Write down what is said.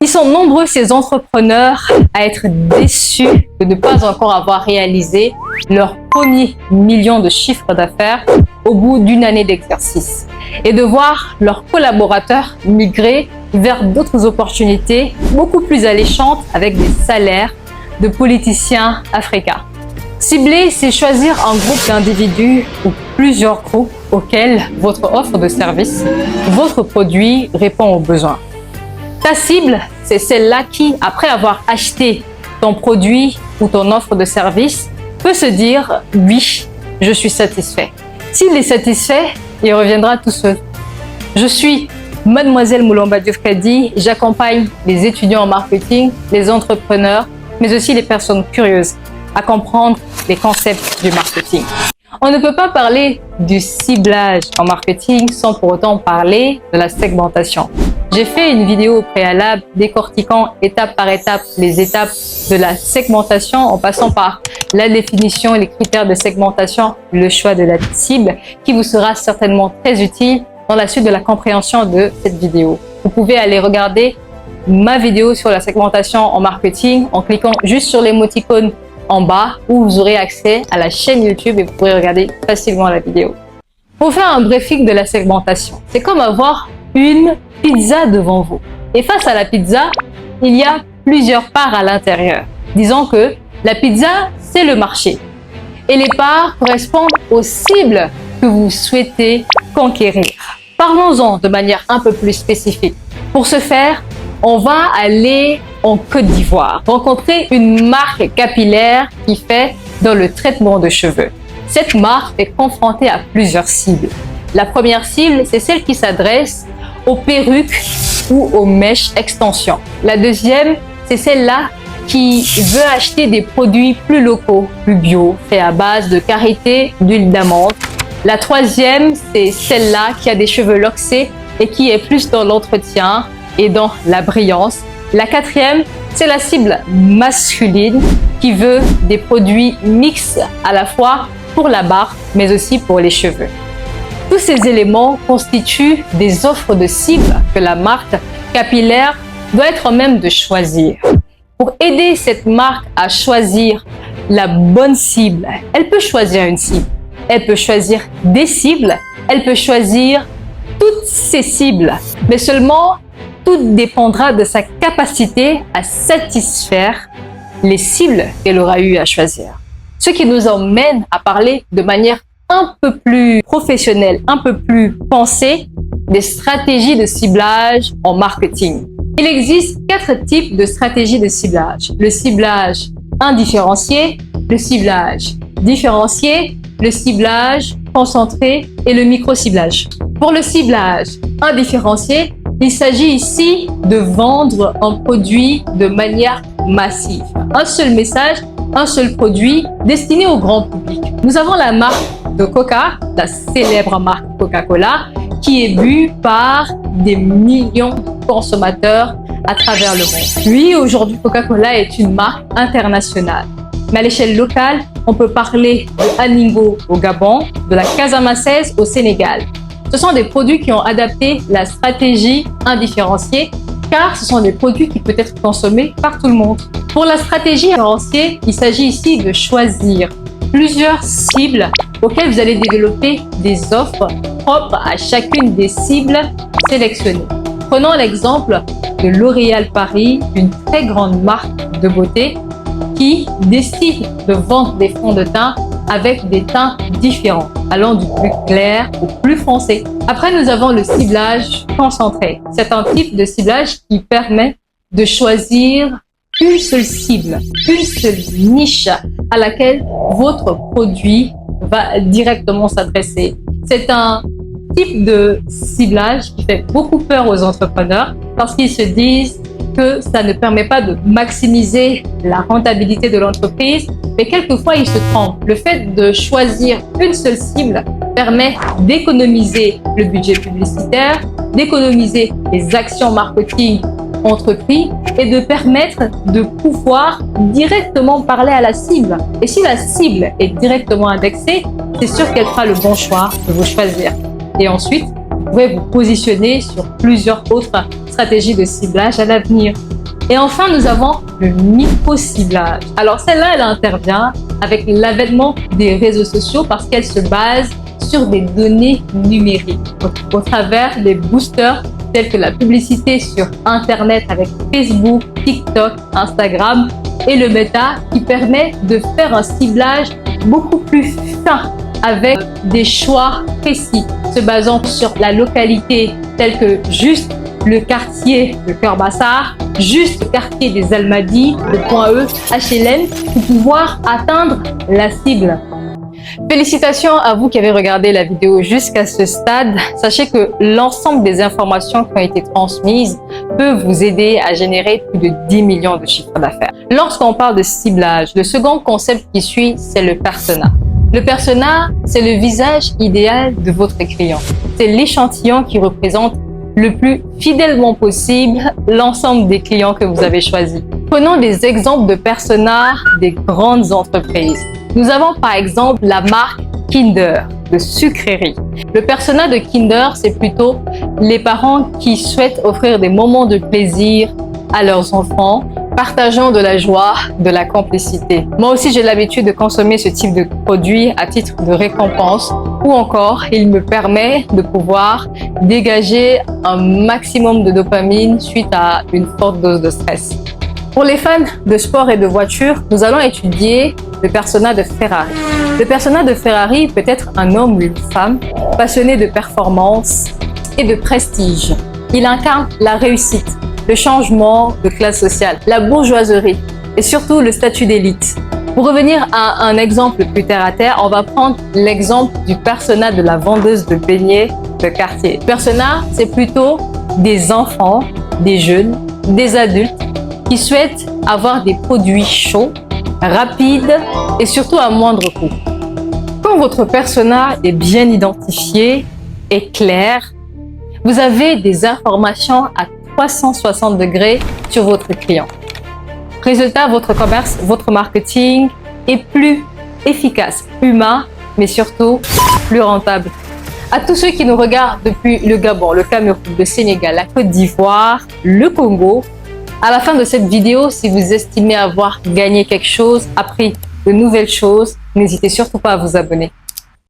Ils sont nombreux ces entrepreneurs à être déçus de ne pas encore avoir réalisé leur premier million de chiffre d'affaires au bout d'une année d'exercice et de voir leurs collaborateurs migrer vers d'autres opportunités beaucoup plus alléchantes avec des salaires de politiciens africains. Cibler, c'est choisir un groupe d'individus ou plusieurs groupes auxquels votre offre de service, votre produit répond aux besoins. Ta cible, c'est celle-là qui, après avoir acheté ton produit ou ton offre de service, peut se dire « oui, je suis satisfait ». S'il est satisfait, il reviendra tout seul. Je suis Mademoiselle Moulamba Diouf Kadi, j'accompagne les étudiants en marketing, les entrepreneurs, mais aussi les personnes curieuses à comprendre les concepts du marketing. On ne peut pas parler du ciblage en marketing sans pour autant parler de la segmentation. J'ai fait une vidéo au préalable décortiquant étape par étape les étapes de la segmentation en passant par la définition et les critères de segmentation, le choix de la cible qui vous sera certainement très utile dans la suite de la compréhension de cette vidéo. Vous pouvez aller regarder ma vidéo sur la segmentation en marketing en cliquant juste sur l'émoticône en bas où vous aurez accès à la chaîne YouTube et vous pourrez regarder facilement la vidéo. Pour faire un briefing de la segmentation, c'est comme avoir une pizza devant vous. Et face à la pizza, il y a plusieurs parts à l'intérieur. Disons que la pizza, c'est le marché. Et les parts correspondent aux cibles que vous souhaitez conquérir. Parlons-en de manière un peu plus spécifique. Pour ce faire, on va aller en Côte d'Ivoire, rencontrer une marque capillaire qui fait dans le traitement de cheveux. Cette marque est confrontée à plusieurs cibles. La première cible, c'est celle qui s'adresse aux perruques ou aux mèches extension. La deuxième, c'est celle-là qui veut acheter des produits plus locaux, plus bio, faits à base de karité, d'huile d'amande. La troisième, c'est celle-là qui a des cheveux loxés et qui est plus dans l'entretien et dans la brillance. La quatrième, c'est la cible masculine qui veut des produits mixtes à la fois pour la barbe mais aussi pour les cheveux. Tous ces éléments constituent des offres de cibles que la marque capillaire doit être en même de choisir. Pour aider cette marque à choisir la bonne cible, elle peut choisir une cible, elle peut choisir des cibles, elle peut choisir toutes ces cibles, mais seulement tout dépendra de sa capacité à satisfaire les cibles qu'elle aura eu à choisir. Ce qui nous emmène à parler de manière un peu plus professionnelle, un peu plus pensée, des stratégies de ciblage en marketing. Il existe 4 types de stratégies de ciblage. Le ciblage indifférencié, le ciblage différencié, le ciblage concentré et le micro-ciblage. Pour le ciblage indifférencié, il s'agit ici de vendre un produit de manière massive. Un seul message, un seul produit destiné au grand public. Nous avons la marque de Coca, la célèbre marque Coca-Cola, qui est bue par des millions de consommateurs à travers le monde. Oui, aujourd'hui, Coca-Cola est une marque internationale. Mais à l'échelle locale, on peut parler de Aningo au Gabon, de la Casamassaise au Sénégal. Ce sont des produits qui ont adapté la stratégie indifférenciée car ce sont des produits qui peuvent être consommés par tout le monde. Pour la stratégie différenciée, il s'agit ici de choisir plusieurs cibles auxquelles vous allez développer des offres propres à chacune des cibles sélectionnées. Prenons l'exemple de L'Oréal Paris, une très grande marque de beauté qui décide de vendre des fonds de teint avec des teints différents, allant du plus clair au plus foncé. Après, nous avons le ciblage concentré. C'est un type de ciblage qui permet de choisir une seule cible, une seule niche à laquelle votre produit va directement s'adresser. C'est un type de ciblage qui fait beaucoup peur aux entrepreneurs parce qu'ils se disent que ça ne permet pas de maximiser la rentabilité de l'entreprise, mais quelquefois ils se trompent. Le fait de choisir une seule cible permet d'économiser le budget publicitaire, d'économiser les actions marketing entreprises et de permettre de pouvoir directement parler à la cible. Et si la cible est directement indexée, c'est sûr qu'elle fera le bon choix de vous choisir. Et ensuite, vous pouvez vous positionner sur plusieurs autres stratégies de ciblage à l'avenir. Et enfin, nous avons le micro-ciblage. Alors celle-là, elle intervient avec l'avènement des réseaux sociaux parce qu'elle se base sur des données numériques au travers des boosters tels que la publicité sur Internet avec Facebook, TikTok, Instagram et le Meta qui permet de faire un ciblage beaucoup plus fin avec des choix précis se basant sur la localité telle que juste le quartier de Cœur-Bassard, juste le quartier des Almadies, le point E, HLM, pour pouvoir atteindre la cible. Félicitations à vous qui avez regardé la vidéo jusqu'à ce stade. Sachez que l'ensemble des informations qui ont été transmises peut vous aider à générer plus de 10 millions de chiffres d'affaires. Lorsqu'on parle de ciblage, le second concept qui suit, c'est le persona. Le persona, c'est le visage idéal de votre client. C'est l'échantillon qui représente le plus fidèlement possible l'ensemble des clients que vous avez choisis. Prenons des exemples de personas des grandes entreprises. Nous avons par exemple la marque Kinder de sucrerie. Le persona de Kinder, c'est plutôt les parents qui souhaitent offrir des moments de plaisir à leurs enfants, partageant de la joie, de la complicité. Moi aussi, j'ai l'habitude de consommer ce type de produit à titre de récompense ou encore, il me permet de pouvoir dégager un maximum de dopamine suite à une forte dose de stress. Pour les fans de sport et de voiture, nous allons étudier le persona de Ferrari. Le persona de Ferrari peut être un homme ou une femme passionné de performance et de prestige. Il incarne la réussite, le changement de classe sociale, la bourgeoiserie et surtout le statut d'élite. Pour revenir à un exemple plus terre à terre, on va prendre l'exemple du persona de la vendeuse de beignets de quartier. Le persona, c'est plutôt des enfants, des jeunes, des adultes qui souhaitent avoir des produits chauds, rapides et surtout à moindre coût. Quand votre persona est bien identifié et clair, vous avez des informations à 360 degrés sur votre client. Résultat, votre commerce, votre marketing est plus efficace, humain, mais surtout plus rentable. À tous ceux qui nous regardent depuis le Gabon, le Cameroun, le Sénégal, la Côte d'Ivoire, le Congo, à la fin de cette vidéo, si vous estimez avoir gagné quelque chose, appris de nouvelles choses, n'hésitez surtout pas à vous abonner.